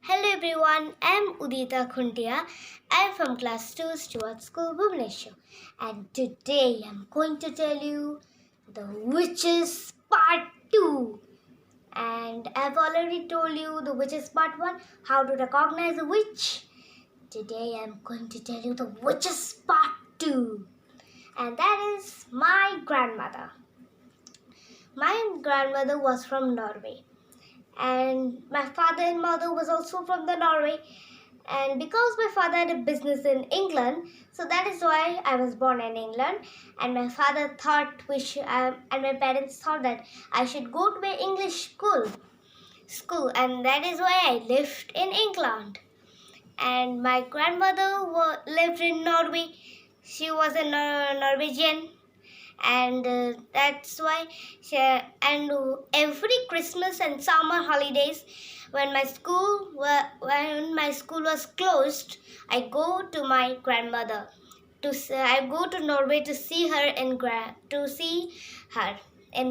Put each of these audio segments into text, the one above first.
Hello everyone, I'm Udita Khuntia. I'm from class 2 Stuart School, Bhubaneswar. And today I'm going to tell you the Witches Part 2. And I've already told you the Witches Part 1, how to recognize a witch. Today I'm going to tell you the Witches Part 2. And that is my grandmother. My grandmother was from Norway. And my father and mother was also from the Norway, and because my father had a business in England, so that is why I was born in England. And my father thought and my parents thought that I should go to an English school, and that is why I lived in England. And my grandmother lived in Norway. She was a Norwegian, and that's why every Christmas and summer holidays, when when my school was closed, I go to my grandmother I go to Norway to see her in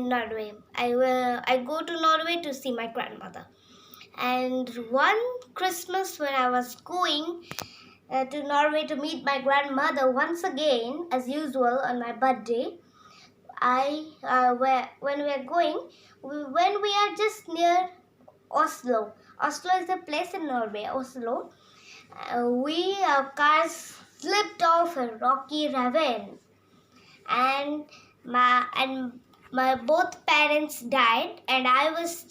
Norway. I go to Norway to see my grandmother. And one Christmas, when I was going to Norway to meet my grandmother once again, as usual, on my birthday, when we are going, when we are just near Oslo. Oslo is a place in Norway. Oslo. Our cars slipped off a rocky ravine, and my both parents died, and I was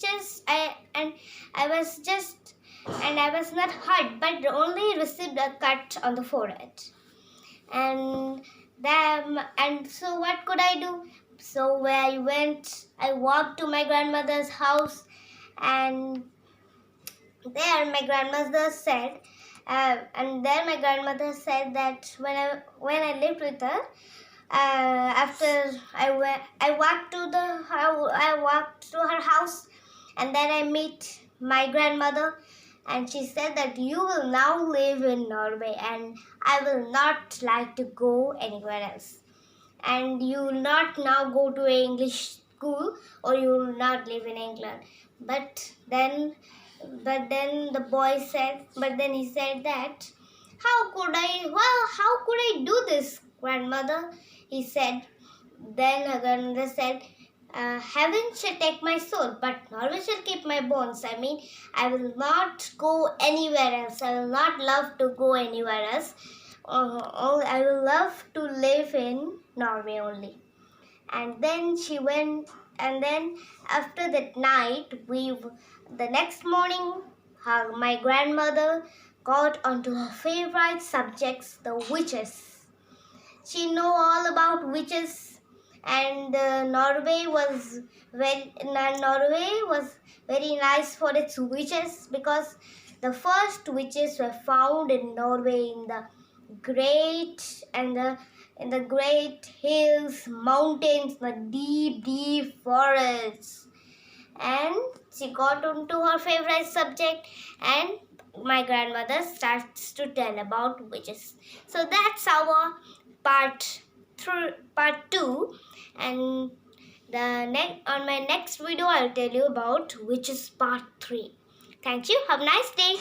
not hurt, but only received a cut on the forehead. And so what could I do? So where I walked to my grandmother's house, and there my grandmother said, that when I lived with her, after I walked to her house, and then I meet my grandmother, and she said that you will now live in Norway, and I will not like to go anywhere else, and you will not now go to an English school, or you will not live in England. But then he said that, how could I do this, grandmother? He said. Then her grandmother said, heaven shall take my soul, but Norway shall keep my bones. I mean, I will not go anywhere else. I will not love to go anywhere else. I will love to live in Norway only. And then she went, and then after that night, the next morning, my grandmother got onto her favorite subjects, the witches. She know all about witches, and Norway was very nice for its witches, because the first witches were found in Norway in the great hills, mountains, the deep forests. And she got into her favorite subject, and my grandmother starts to tell about witches. So that's our part 2, and on my next video I'll tell you about witches part 3. Thank you. Have a nice day.